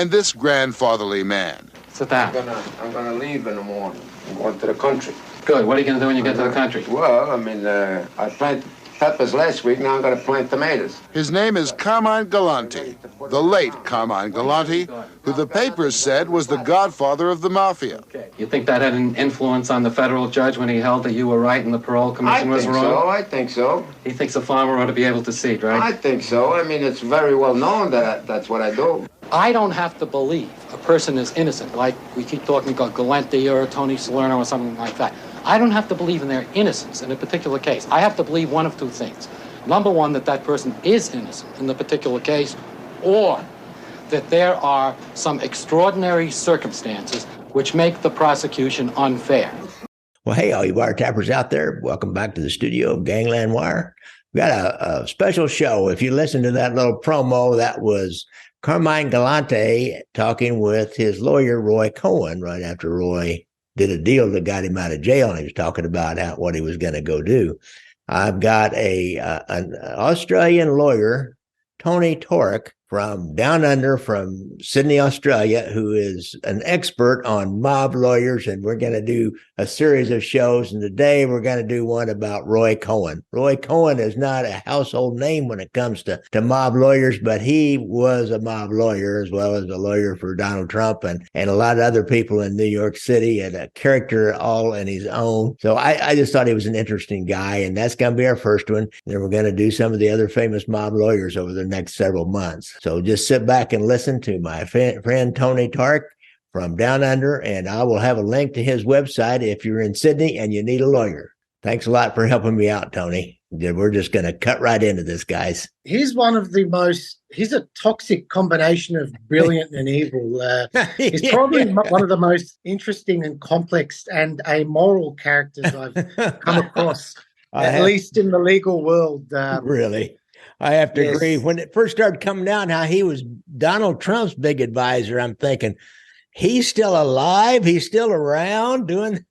and this grandfatherly man. Sit down. I'm gonna leave in the morning. I'm going to the country. Good. What are you going to do when you get to the country? Well, I planted peppers last week. Now I'm going to plant tomatoes. His name is Carmine Galante, the late Carmine Galante, who the papers said was the godfather of the Mafia. Okay. You think that had an influence on the federal judge when he held that you were right and the parole commission was wrong? I think so. He thinks a farmer ought to be able to seed, right? I think so. I mean, it's very well known that that's what I do. I don't have to believe a person is innocent, like we keep talking about Galante or Tony Salerno or something like that. I don't have to believe in their innocence in a particular case. I have to believe one of two things. Number one, that person is innocent in the particular case, or that there are some extraordinary circumstances which make the prosecution unfair. Well, hey, all you wiretappers out there, welcome back to the studio of Gangland Wire. We got a special show. If you listen to that little promo, that was Carmine Galante talking with his lawyer, Roy Cohn, right after Roy did a deal that got him out of jail, and he was talking about what he was going to go do. I've got an Australian lawyer, Tony Taouk, from down under, from Sydney, Australia, who is an expert on mob lawyers, and we're going to do a series of shows, and today we're going to do one about Roy Cohn. Roy Cohn is not a household name when it comes to mob lawyers, but he was a mob lawyer as well as a lawyer for Donald Trump and a lot of other people in New York City, and a character all in his own. So I just thought he was an interesting guy, and that's going to be our first one. Then we're going to do some of the other famous mob lawyers over the next several months. So just sit back and listen to my friend Tony Taouk from Down Under, and I will have a link to his website if you're in Sydney and you need a lawyer. Thanks a lot for helping me out, Tony. We're just going to cut right into this, guys. He's he's a toxic combination of brilliant and evil. He's probably one of the most interesting and complex and amoral characters I've come across, at least in the legal world. Really? I have to agree. When it first started coming out, how he was Donald Trump's big advisor, I'm thinking, he's still alive. He's still around doing,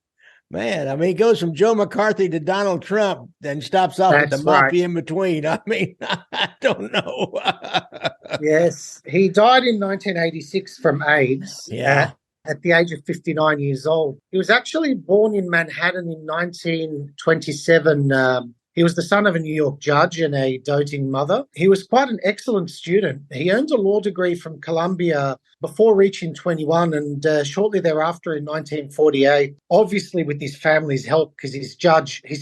man. I mean, he goes from Joe McCarthy to Donald Trump and stops off at the Mafia in between. I mean, I don't know. Yes. He died in 1986 from AIDS. Yeah. At the age of 59 years old. He was actually born in Manhattan in 1927. He was the son of a New York judge and a doting mother. He was quite an excellent student. He earned a law degree from Columbia before reaching 21, and shortly thereafter in 1948, obviously with his family's help, because his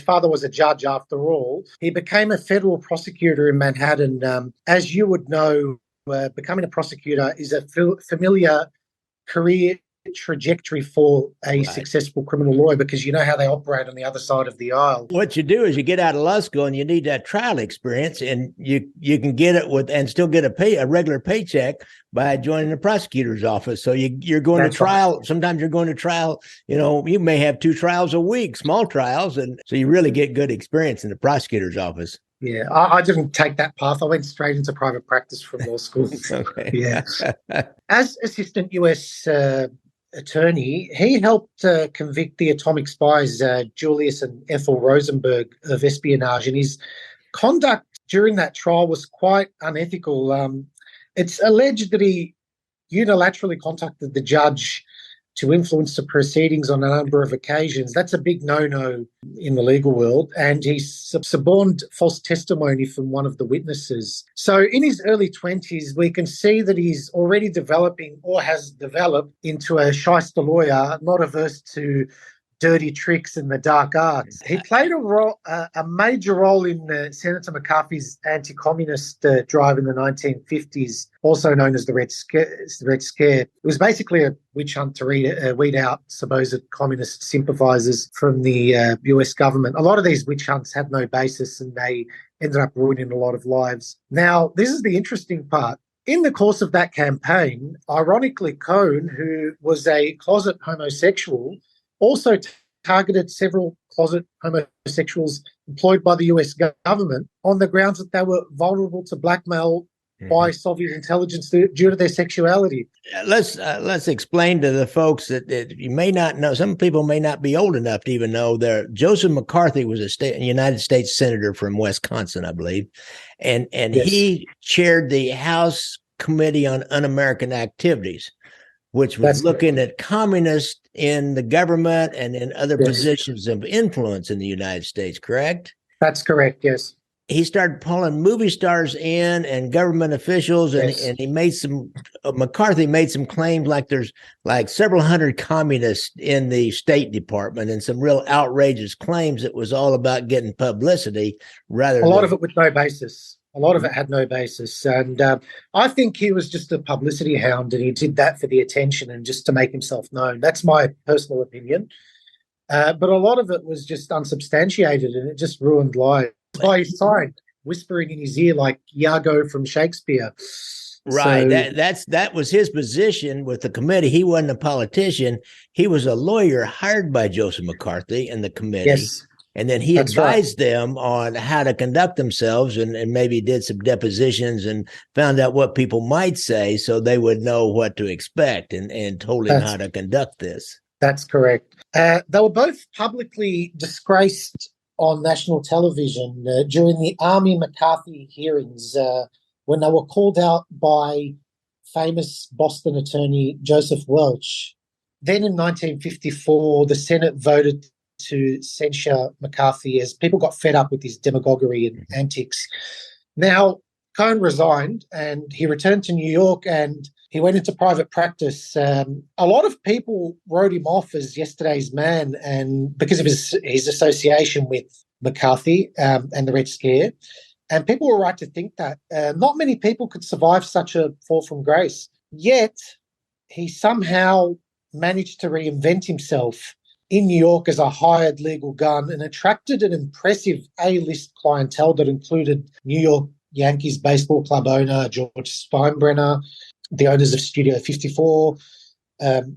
father was a judge after all, he became a federal prosecutor in Manhattan. As you would know, becoming a prosecutor is a familiar career trajectory for a successful criminal lawyer, because you know how they operate on the other side of the aisle. What you do is you get out of law school and you need that trial experience, and you can get it with and still get a regular paycheck by joining the prosecutor's office. So you're going to trial. Right. Sometimes you're going to trial. You may have 2 trials a week, small trials, and so you really get good experience in the prosecutor's office. Yeah, I didn't take that path. I went straight into private practice from law school. Okay. Yeah. As assistant U.S. attorney, he helped convict the atomic spies Julius and Ethel Rosenberg of espionage, and his conduct during that trial was quite unethical. It's alleged that he unilaterally contacted the judge to influence the proceedings on a number of occasions. That's a big no-no in the legal world, and he suborned false testimony from one of the witnesses. So in his early 20s, we can see that he's already developing or has developed into a shyster lawyer, not averse to dirty tricks and the dark arts. He played a major role in Senator McCarthy's anti-communist drive in the 1950s, also known as the Red Scare. It was basically a witch hunt to weed out supposed communist sympathizers from the US government. A lot of these witch hunts had no basis, and they ended up ruining a lot of lives. Now, this is the interesting part. In the course of that campaign, ironically, Cohn, who was a closet homosexual, also targeted several closet homosexuals employed by the US government on the grounds that they were vulnerable to blackmail by Soviet intelligence due to their sexuality. Let's explain to the folks that you may not know. Some people may not be old enough to even know that Joseph McCarthy was a United States senator from Wisconsin, I believe, and yes. He chaired the House Committee on Un-American Activities, which was That's looking correct. at communists in the government and in other Yes. positions of influence in the United States, correct? That's correct, yes. He started pulling movie stars in and government officials, and, Yes. and he made some, McCarthy made some claims like there's like several hundred communists in the State Department, and some real outrageous claims. It was all about getting publicity rather A lot than of it with no basis. A lot of it had no basis. And I think he was just a publicity hound, and he did that for the attention and just to make himself known. That's my personal opinion. But a lot of it was just unsubstantiated, and it just ruined lives. By his side, whispering in his ear like Iago from Shakespeare. Right. So, That was his position with the committee. He wasn't a politician. He was a lawyer hired by Joseph McCarthy and the committee. yes, And then he that's right. advised them on how to conduct themselves, and maybe did some depositions and found out what people might say so they would know what to expect, and told him how to conduct this. That's correct. They were both publicly disgraced on national television during the Army McCarthy hearings when they were called out by famous Boston attorney Joseph Welch. Then in 1954, the Senate voted to censure McCarthy as people got fed up with his demagoguery and antics. Now, Cohn resigned and he returned to New York and he went into private practice. A lot of people wrote him off as yesterday's man, and because of his association with McCarthy and the Red Scare. And people were right to think that. Not many people could survive such a fall from grace. Yet, he somehow managed to reinvent himself in New York as a hired legal gun and attracted an impressive A-list clientele that included New York Yankees baseball club owner George Steinbrenner, the owners of Studio 54,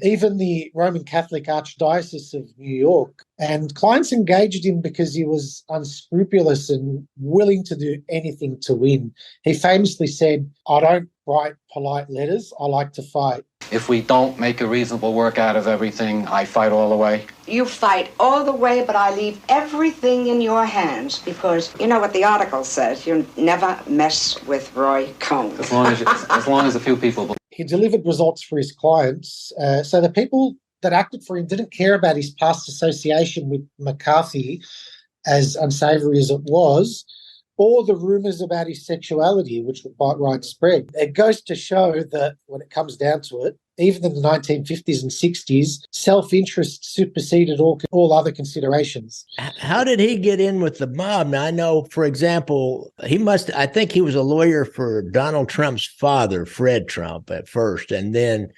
even the Roman Catholic Archdiocese of New York. And clients engaged him because he was unscrupulous and willing to do anything to win. He famously said, "I don't write polite letters, I like to fight." If we don't make a reasonable work out of everything, I fight all the way. You fight all the way, but I leave everything in your hands because you know what the article says. You never mess with Roy Cohn. As long as a few people believe. He delivered results for his clients. So the people that acted for him didn't care about his past association with McCarthy, as unsavory as it was, or the rumors about his sexuality, which were quite widespread. It goes to show that when it comes down to it, even in the 1950s and 60s, self-interest superseded all other considerations. How did he get in with the mob? Now, I know, for example, I think he was a lawyer for Donald Trump's father, Fred Trump, at first, and then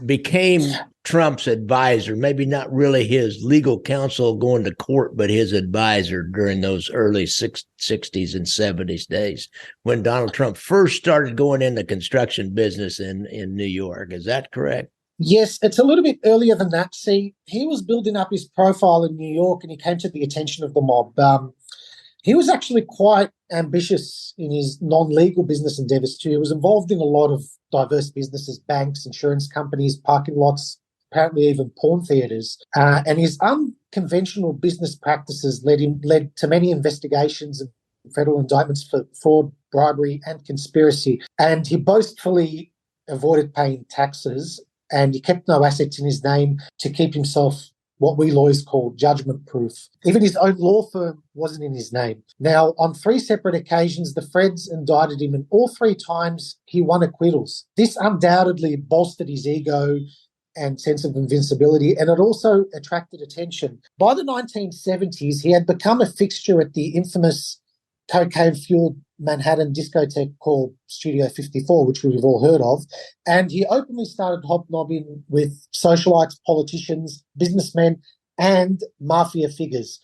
became Trump's advisor, maybe not really his legal counsel going to court, but his advisor during those early 60s and 70s days when Donald Trump first started going into construction business in New York. Is that correct? Yes, it's a little bit earlier than that. See, he was building up his profile in New York and he came to the attention of the mob. He was actually quite ambitious in his non-legal business endeavors too. He was involved in a lot of diverse businesses, banks, insurance companies, parking lots, apparently even porn theaters. And his unconventional business practices led to many investigations and federal indictments for fraud, bribery, and conspiracy. And he boastfully avoided paying taxes, and he kept no assets in his name to keep himself what we lawyers call judgment-proof. Even his own law firm wasn't in his name. Now, on 3 separate occasions, the Freds indicted him, and all 3 times he won acquittals. This undoubtedly bolstered his ego and sense of invincibility, and it also attracted attention. By the 1970s, he had become a fixture at the infamous cocaine-fueled Manhattan discotheque called Studio 54, which we've all heard of, and he openly started hobnobbing with socialites, politicians, businessmen, and mafia figures.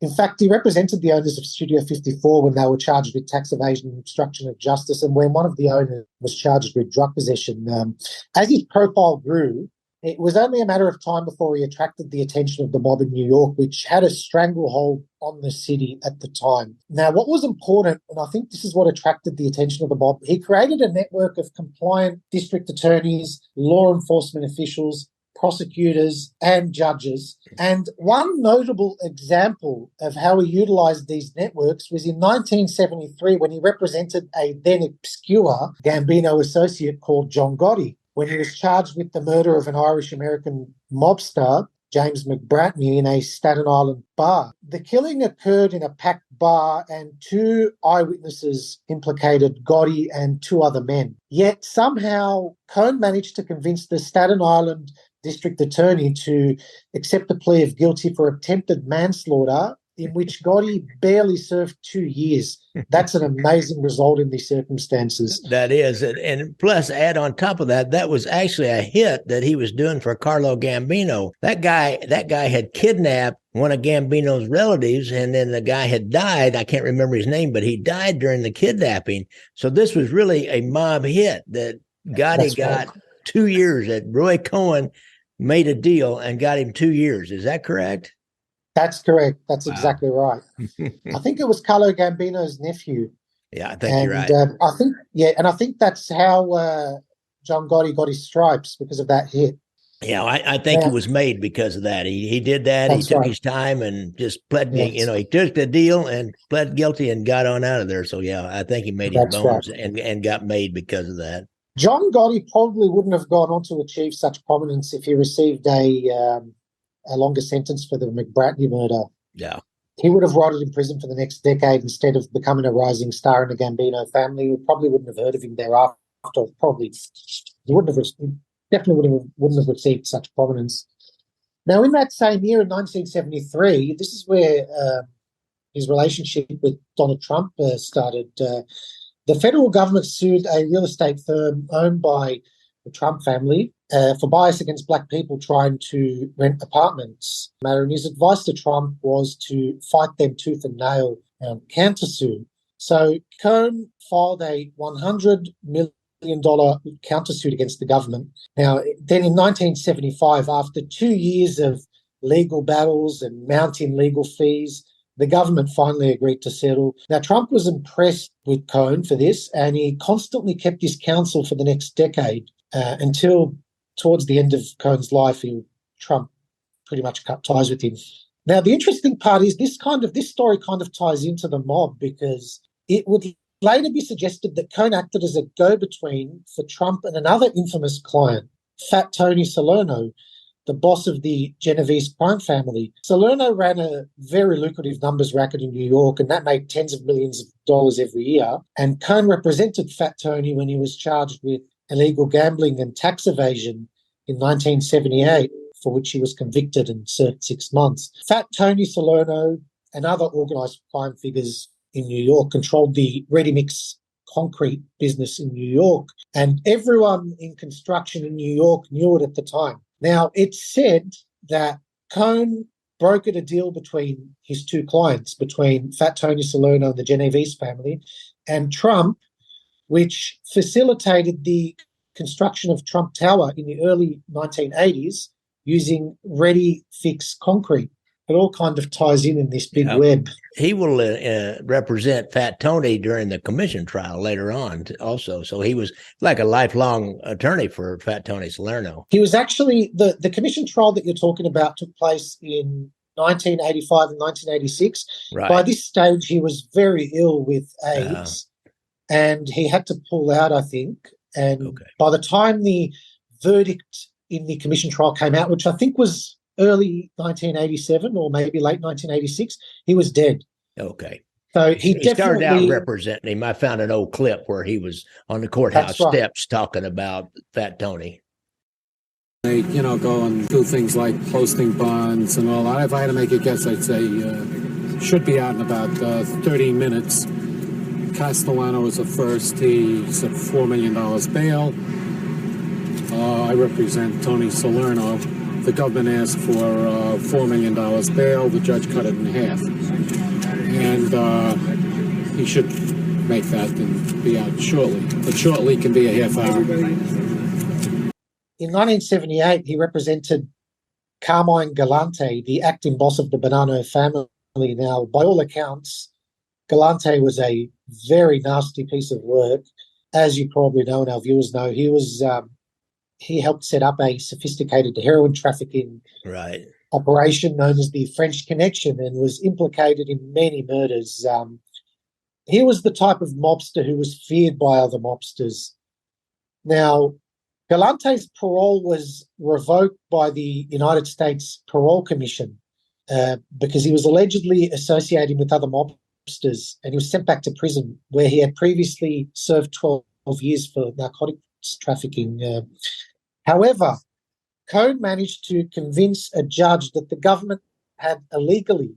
In fact, he represented the owners of Studio 54 when they were charged with tax evasion and obstruction of justice, and when one of the owners was charged with drug possession. As his profile grew, it was only a matter of time before he attracted the attention of the mob in New York, which had a stranglehold on the city at the time. Now, what was important, and I think this is what attracted the attention of the mob, he created a network of compliant district attorneys, law enforcement officials, prosecutors, and judges. And one notable example of how he utilized these networks was in 1973 when he represented a then obscure Gambino associate called John Gotti, when he was charged with the murder of an Irish-American mobster, James McBratney, in a Staten Island bar. The killing occurred in a packed bar and 2 eyewitnesses implicated Gotti and 2 other men. Yet somehow Cohn managed to convince the Staten Island district attorney to accept the plea of guilty for attempted manslaughter, in which Gotti barely served 2 years. That's an amazing result in these circumstances. That is. And plus, add on top of that, that was actually a hit that he was doing for Carlo Gambino. That guy had kidnapped one of Gambino's relatives, and then the guy had died. I can't remember his name, but he died during the kidnapping. So this was really a mob hit that Gotti got 2 years. That Roy Cohn made a deal and got him 2 years. Is that correct? That's correct. That's exactly right. I think it was Carlo Gambino's nephew. Yeah, I think you're right. I think that's how John Gotti got his stripes, because of that hit. Yeah, I think it was made because of that. He did that. He took his time and just pled. Yes. He took the deal and pled guilty and got on out of there. So yeah, I think he made his bones and got made because of that. John Gotti probably wouldn't have gone on to achieve such prominence if he received a longer sentence for the McBratney murder. Yeah. He would have rotted in prison for the next decade instead of becoming a rising star in the Gambino family. We probably wouldn't have heard of him thereafter. He definitely wouldn't have received such prominence. Now, in that same year, in 1973, this is where his relationship with Donald Trump started. The federal government sued a real estate firm owned by the Trump family for bias against black people trying to rent apartments. And his advice to Trump was to fight them tooth and nail and countersue. So Cohn filed a $100 million countersuit against the government. Now, then in 1975, after 2 years of legal battles and mounting legal fees, the government finally agreed to settle. Now, Trump was impressed with Cohn for this, and he constantly kept his counsel for the next decade until towards the end of Cohn's life, Trump pretty much cut ties with him. Now, the interesting part is this story kind of ties into the mob, because it would later be suggested that Cohn acted as a go-between for Trump and another infamous client, Fat Tony Salerno, the boss of the Genovese crime family. Salerno ran a very lucrative numbers racket in New York, and that made tens of millions of dollars every year. And Cohn represented Fat Tony when he was charged with illegal gambling and tax evasion in 1978, for which he was convicted and served 6 months. Fat Tony Salerno and other organised crime figures in New York controlled the ready-mix concrete business in New York, and everyone in construction in New York knew it at the time. Now, it's said that Cohn brokered a deal between his 2 clients, between Fat Tony Salerno and the Genovese family, and Trump, which facilitated the construction of Trump Tower in the early 1980s using ready-fix concrete. It all kind of ties in this big web. He will represent Fat Tony during the commission trial later on also. So he was like a lifelong attorney for Fat Tony Salerno. He was actually, the commission trial that you're talking about took place in 1985 and 1986. Right. By this stage, he was very ill with AIDS, and he had to pull out, I think. And by the time the verdict in the commission trial came out, which I think was early 1987 or maybe late 1986, he was dead. Okay. So he started out representing him. I found an old clip where he was on the courthouse steps talking about Fat Tony. They, go and do things like posting bonds and all that. If I had to make a guess, I'd say should be out in about 30 minutes. Castellano was the first. He said $4 million bail. I represent Tony Salerno. The government asked for $4 million bail. The judge cut it in half. And he should make that and be out shortly. But shortly can be a half hour. In 1978, he represented Carmine Galante, the acting boss of the Bonanno family. Now, by all accounts, Galante was a very nasty piece of work. As you probably know and our viewers know, he was he helped set up a sophisticated heroin trafficking Right. operation known as the French Connection and was implicated in many murders. He was the type of mobster who was feared by other mobsters. Now, Galante's parole was revoked by the United States Parole Commission because he was allegedly associating with other mobsters, and he was sent back to prison where he had previously served 12 years for narcotics trafficking. However, Cohn managed to convince a judge that the government had illegally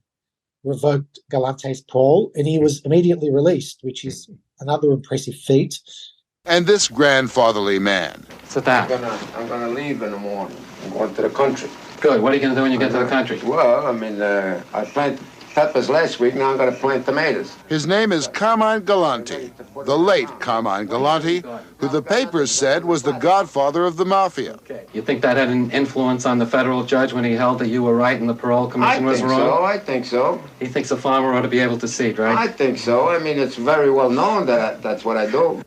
revoked Galante's parole, and he was immediately released, which is another impressive feat. And this grandfatherly man. Sit down. I'm gonna leave in the morning. I'm going to the country. Good. What are you going to do when you get to the country? Well, I mean, I planted peppers last week. Now I'm gonna plant tomatoes. His name is Carmine Galante, the late Carmine Galante, who the papers said was the godfather of the Mafia. Okay. You think that had an influence on the federal judge when he held that you were right and the parole commission was wrong? I think so. He thinks a farmer ought to be able to seed, right? I think so. I mean, it's very well known that that's what I do.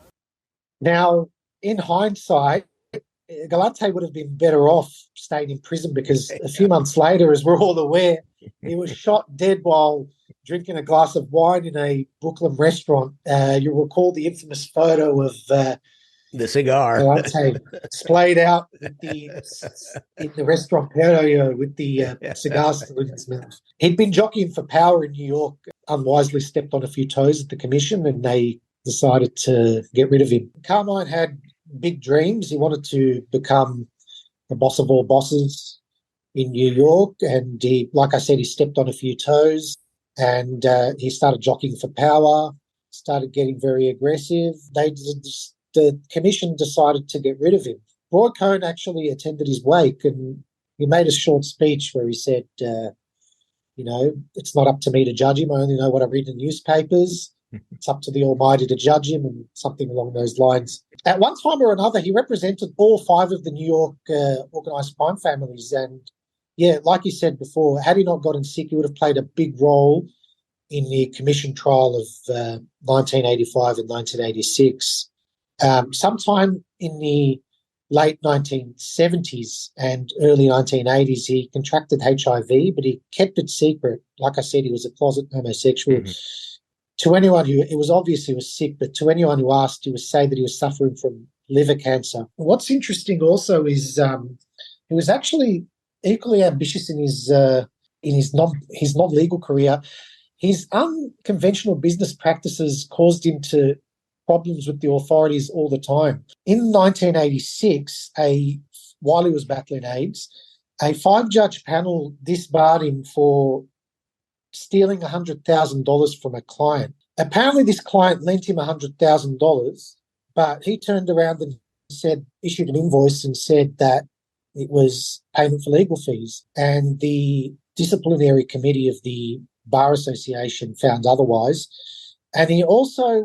Now, in hindsight, Galante would have been better off staying in prison because a few months later, as we're all aware, he was shot dead while drinking a glass of wine in a Brooklyn restaurant. You'll recall the infamous photo of the cigar Galante splayed out in the restaurant patio with the cigar still in his mouth. He'd been jockeying for power in New York, unwisely stepped on a few toes at the commission, and they decided to get rid of him. Carmine had big dreams. He wanted to become the boss of all bosses in New York, and he, like I said, he stepped on a few toes, and he started jockeying for power, started getting very aggressive. The commission decided to get rid of him. Roy Cohn actually attended his wake, and he made a short speech where he said, it's not up to me to judge him. I only know what I read in newspapers. It's up to the Almighty to judge him, and something along those lines. At one time or another, he represented all 5 of the New York organised crime families. And, yeah, like you said before, had he not gotten sick, he would have played a big role in the commission trial of 1985 and 1986. Sometime in the late 1970s and early 1980s, he contracted HIV, but he kept it secret. Like I said, he was a closet homosexual. Mm-hmm. To anyone it was obvious he was sick, but to anyone who asked, he would say that he was suffering from liver cancer. What's interesting also is he was actually equally ambitious in his non-legal career. His unconventional business practices caused him to problems with the authorities all the time. In 1986, while he was battling AIDS, a 5-judge panel disbarred him for stealing $100,000 from a client. Apparently, this client lent him $100,000, but he turned around and issued an invoice and said that it was payment for legal fees. And the disciplinary committee of the Bar Association found otherwise. And he also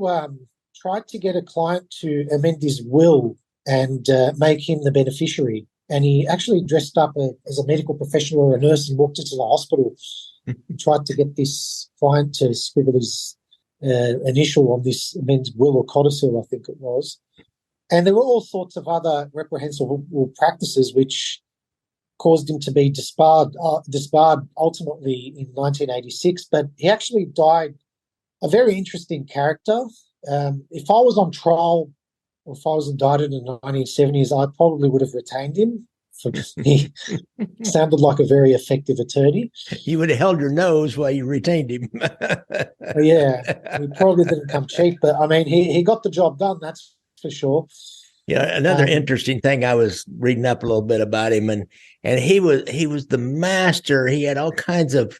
tried to get a client to amend his will and make him the beneficiary. And he actually dressed up as a medical professional or a nurse and walked into the hospital. He tried to get this client to scribble his initial on this amended will or codicil, I think it was. And there were all sorts of other reprehensible practices which caused him to be disbarred ultimately in 1986. But he actually died a very interesting character. If I was on trial or if I was indicted in the 1970s, I probably would have retained him. He sounded like a very effective attorney. You would have held your nose while you retained him. Yeah, he probably didn't come cheap, but I mean, he got the job done, that's for sure. Yeah, another interesting thing, I was reading up a little bit about him, and he was the master. He had all kinds of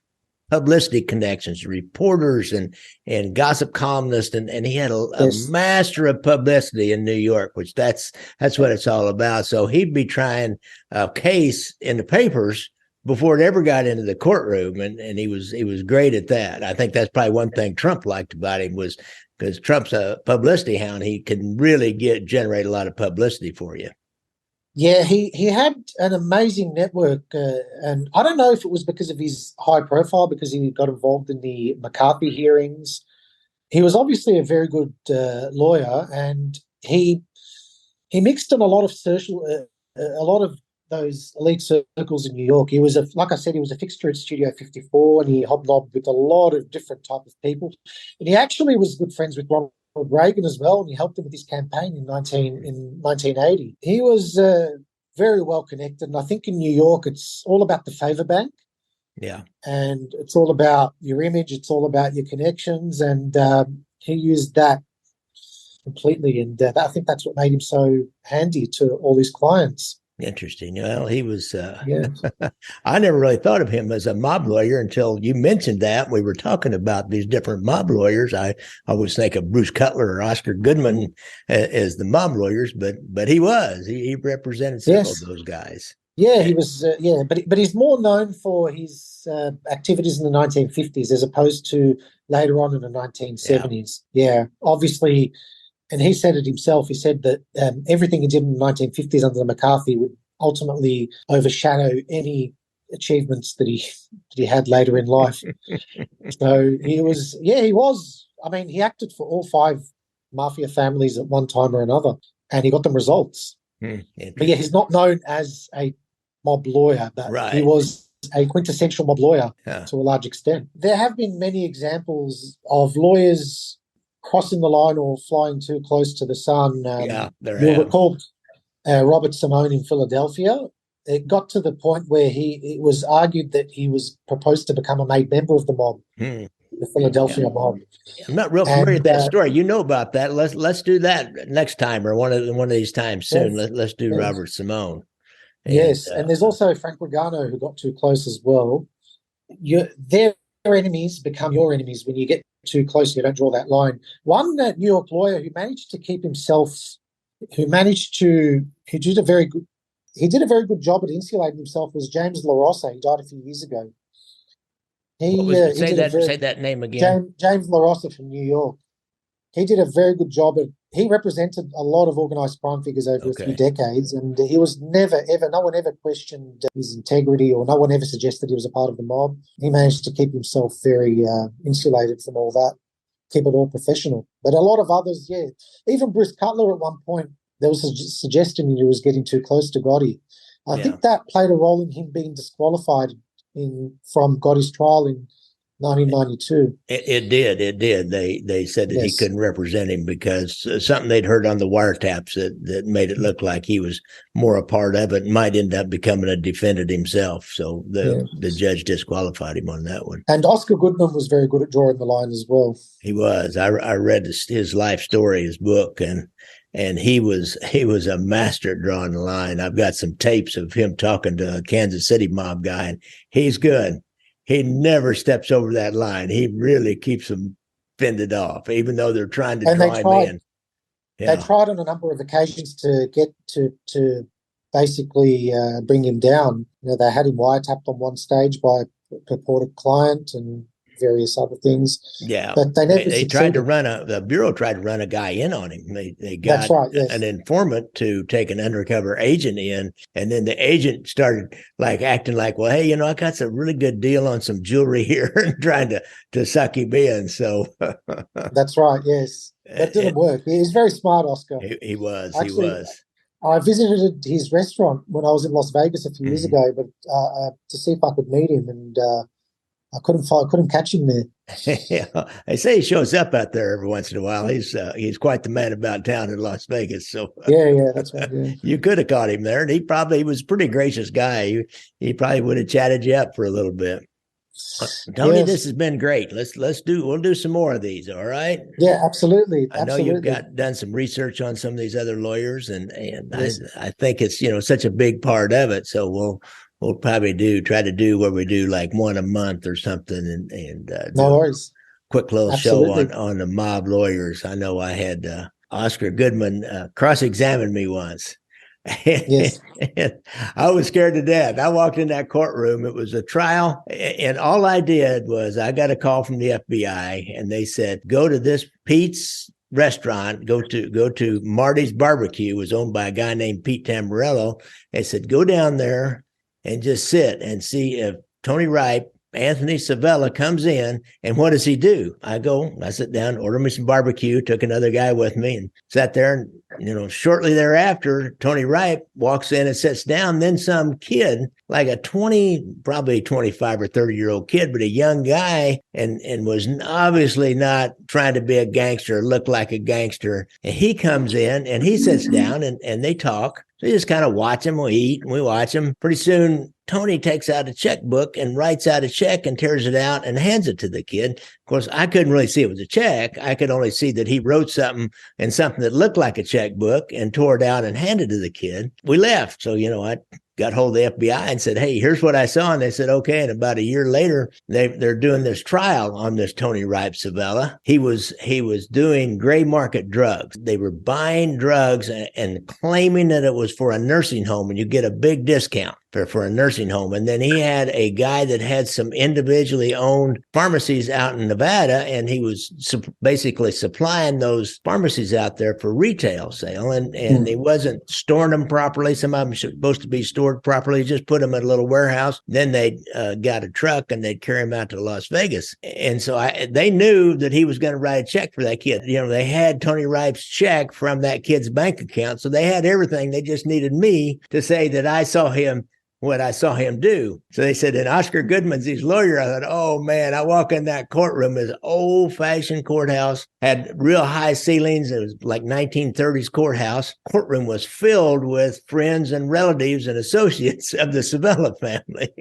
publicity connections, reporters and gossip columnists, and he had a master of publicity in New York, which that's what it's all about. So he'd be trying a case in the papers before it ever got into the courtroom, and he was great at that. I think that's probably one thing Trump liked about him, was because Trump's a publicity hound. He can really generate a lot of publicity for you. Yeah, he had an amazing network, and I don't know if it was because of his high profile, because he got involved in the McCarthy hearings. He was obviously a very good lawyer, and he mixed in a lot of social a lot of those elite circles in New York. He was like I said, he was a fixture at Studio 54, and he hobnobbed with a lot of different type of people. And he actually was good friends with Ronald Reagan as well, and he helped him with his campaign in 1980. He was very well connected, and I think in New York it's all about the favor bank. Yeah. And it's all about your image, it's all about your connections, and he used that completely, and I think that's what made him so handy to all his clients. Interesting. Well, he was, I never really thought of him as a mob lawyer until you mentioned that. We were talking about these different mob lawyers. I always think of Bruce Cutler or Oscar Goodman as the mob lawyers, but he represented several of those guys. Yeah, he was, but he's more known for his activities in the 1950s as opposed to later on in the 1970s. Yeah, obviously. And he said it himself. He said that everything he did in the 1950s under McCarthy would ultimately overshadow any achievements that he had later in life. So he was. I mean, he acted for all 5 mafia families at one time or another, and he got them results. But yeah, he's not known as a mob lawyer, but he was a quintessential mob lawyer to a large extent. There have been many examples of lawyers crossing the line or flying too close to the sun. You'll recall Robert Simone in Philadelphia. It got to the point where it was argued that he was proposed to become a made member of the mob, the Philadelphia mob. I'm not real familiar with that story. You know about that. Let's do that next time or one of these times soon. Let's do Robert Simone. And there's also Frank Regano who got too close as well. Their enemies become your enemies when you get too close. You don't draw that line. One New York lawyer who managed to keep himself, he did a very good job at insulating himself was James LaRossa. He died a few years ago. Say that name again. James LaRossa from New York. He did a very good job he represented a lot of organized crime figures over a few decades, and he was no one ever questioned his integrity, or no one ever suggested he was a part of the mob. He managed to keep himself very insulated from all that, keep it all professional. But a lot of others, even Bruce Cutler at one point, there was a suggestion he was getting too close to Gotti. I think that played a role in him being disqualified from Gotti's trial in 1992. It did. They said that he couldn't represent him because something they'd heard on the wiretaps that made it look like he was more a part of it and might end up becoming a defendant himself. So the judge disqualified him on that one. And Oscar Goodman was very good at drawing the line as well. He was. I read his life story, his book, and he was a master at drawing the line. I've got some tapes of him talking to a Kansas City mob guy, and he's good. He never steps over that line. He really keeps them fended off, even though they're trying to draw him in. They tried on a number of occasions to get to basically bring him down. They had him wiretapped on one stage by a purported client and various other things. Yeah, but they never. They tried to the bureau tried to run a guy in on him. They got an informant to take an undercover agent in, and then the agent started acting like, well, hey, I got some really good deal on some jewelry here, and trying to suck him in. So that's right. Yes, that didn't work. He was very smart, Oscar. He was. Actually, he was. I visited his restaurant when I was in Las Vegas a few years ago, but to see if I could meet him, and I couldn't catch him there. Yeah, I say he shows up out there every once in a while. He's quite the man about town in Las Vegas. So yeah, that's right. Yeah. You could have caught him there, and he was a pretty gracious guy. He probably would have chatted you up for a little bit. Tony, this has been great. We'll do some more of these. All right. Yeah, absolutely. I know you've done some research on some of these other lawyers, and I think it's such a big part of it. So we'll probably try to do where we do like one a month or something, and no worries. Quick little show on the mob lawyers. I know I had Oscar Goodman cross-examine me once. Yes. I was scared to death. I walked in that courtroom. It was a trial, and all I did was I got a call from the FBI, and they said, go to this Pete's restaurant, go to Marty's Barbecue. It was owned by a guy named Pete Tamburello. They said, go down there and just sit and see if Tony Ripe Anthony Savella comes in, and what does he do? I sit down, order me some barbecue, took another guy with me, and sat there. And, shortly thereafter, Tony Ripe walks in and sits down. Then some kid, like a probably 25 or 30-year-old kid, but a young guy, and was obviously not trying to be a gangster, look like a gangster. And he comes in and he sits down and they talk. So you just kind of watch him. We eat and we watch him. Pretty soon, Tony takes out a checkbook and writes out a check and tears it out and hands it to the kid. Of course, I couldn't really see it was a check. I could only see that he wrote something and something that looked like a checkbook and tore it out and handed it to the kid. We left. So, I got hold of the FBI and said, hey, here's what I saw. And they said, okay. And about a year later, they're doing this trial on this Tony Ripe Savella. He was doing gray market drugs. They were buying drugs and claiming that it was for a nursing home, and you get a big discount for a nursing home. And then he had a guy that had some individually owned pharmacies out in Nevada, and he was basically supplying those pharmacies out there for retail sale. And he wasn't storing them properly. Some of them were supposed to be stored properly, just put them in a little warehouse. Then they got a truck and they'd carry them out to Las Vegas. And so they knew that he was going to write a check for that kid. They had Tony Ripe's check from that kid's bank account. So they had everything. They just needed me to say that I saw him, what I saw him do. So they said, and Oscar Goodman's his lawyer. I thought, oh man, I walk in that courtroom, it's old-fashioned courthouse, had real high ceilings. It was like 1930s courthouse. Courtroom was filled with friends and relatives and associates of the Savella family.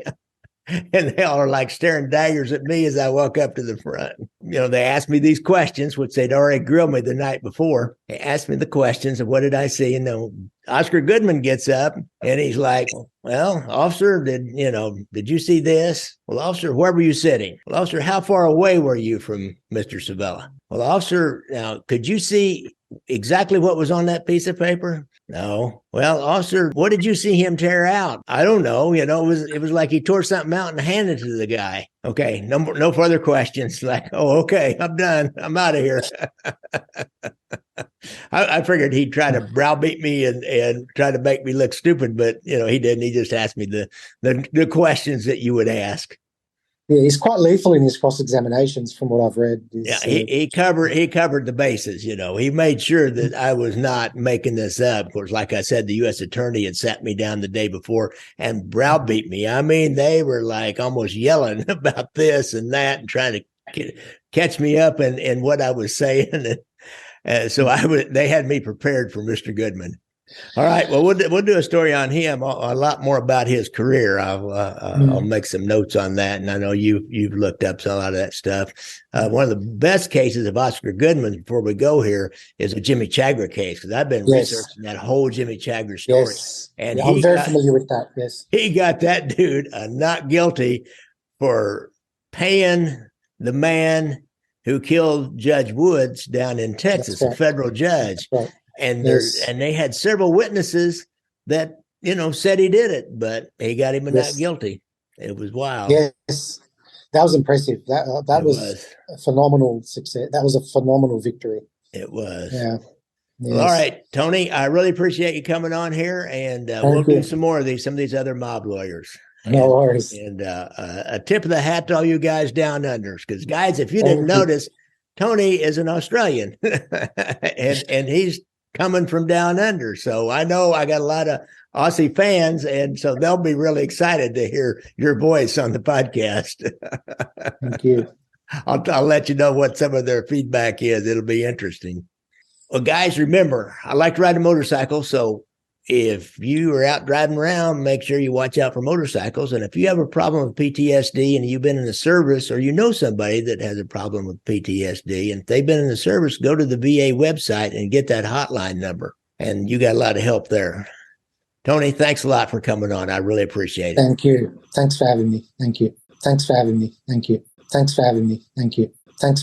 And they all are like staring daggers at me as I walk up to the front. They asked me these questions, which they'd already grilled me the night before. They asked me the questions of what did I see? And Oscar Goodman gets up and he's like, well, officer, did you see this? Well, officer, where were you sitting? Well, officer, how far away were you from Mr. Savella? Well, officer, now, could you see exactly what was on that piece of paper? No. Well, officer, what did you see him tear out? I don't know. It was like he tore something out and handed it to the guy. Okay. No further questions. Like, oh, okay, I'm done. I'm out of here. I figured he'd try to browbeat me and try to make me look stupid, but he didn't. He just asked me the questions that you would ask. Yeah, he's quite lethal in his cross-examinations from what I've read. He covered the bases, He made sure that I was not making this up. Of course, like I said, the U.S. attorney had sat me down the day before and browbeat me. I mean, they were like almost yelling about this and that and trying to catch me up in what I was saying. So they had me prepared for Mr. Goodman. All right. Well, we'll do a story on him, a lot more about his career. I'll make some notes on that. And I know you've looked up a lot of that stuff. One of the best cases of Oscar Goodman before we go here is a Jimmy Chagger case, because I've been researching that whole Jimmy Chagger story. Yes. And I'm very familiar with that. Yes. He got that dude not guilty for paying the man who killed Judge Woods down in Texas, a federal judge. Right. And they had several witnesses that, said he did it, but he got him not guilty. It was wild. Yes. That was impressive. That was a phenomenal success. That was a phenomenal victory. It was. Yeah. Yes. Well, all right, Tony, I really appreciate you coming on here, and we'll do some more of some of these other mob lawyers. No worries. And a tip of the hat to all you guys down under, because guys, if you didn't notice, Tony is an Australian and he's coming from down under. So I know I got a lot of Aussie fans, and so they'll be really excited to hear your voice on the podcast. Thank you. I'll let you know what some of their feedback is. It'll be interesting. Well, guys, remember, I like to ride a motorcycle. So if you are out driving around, make sure you watch out for motorcycles. And if you have a problem with PTSD and you've been in the service, or you know somebody that has a problem with PTSD, and if they've been in the service, go to the VA website and get that hotline number. And you got a lot of help there. Tony, thanks a lot for coming on. I really appreciate it. Thank you. Thanks for having me. Thank you. Thanks for having me. Thank you. Thanks for having me. Thank you. Thanks.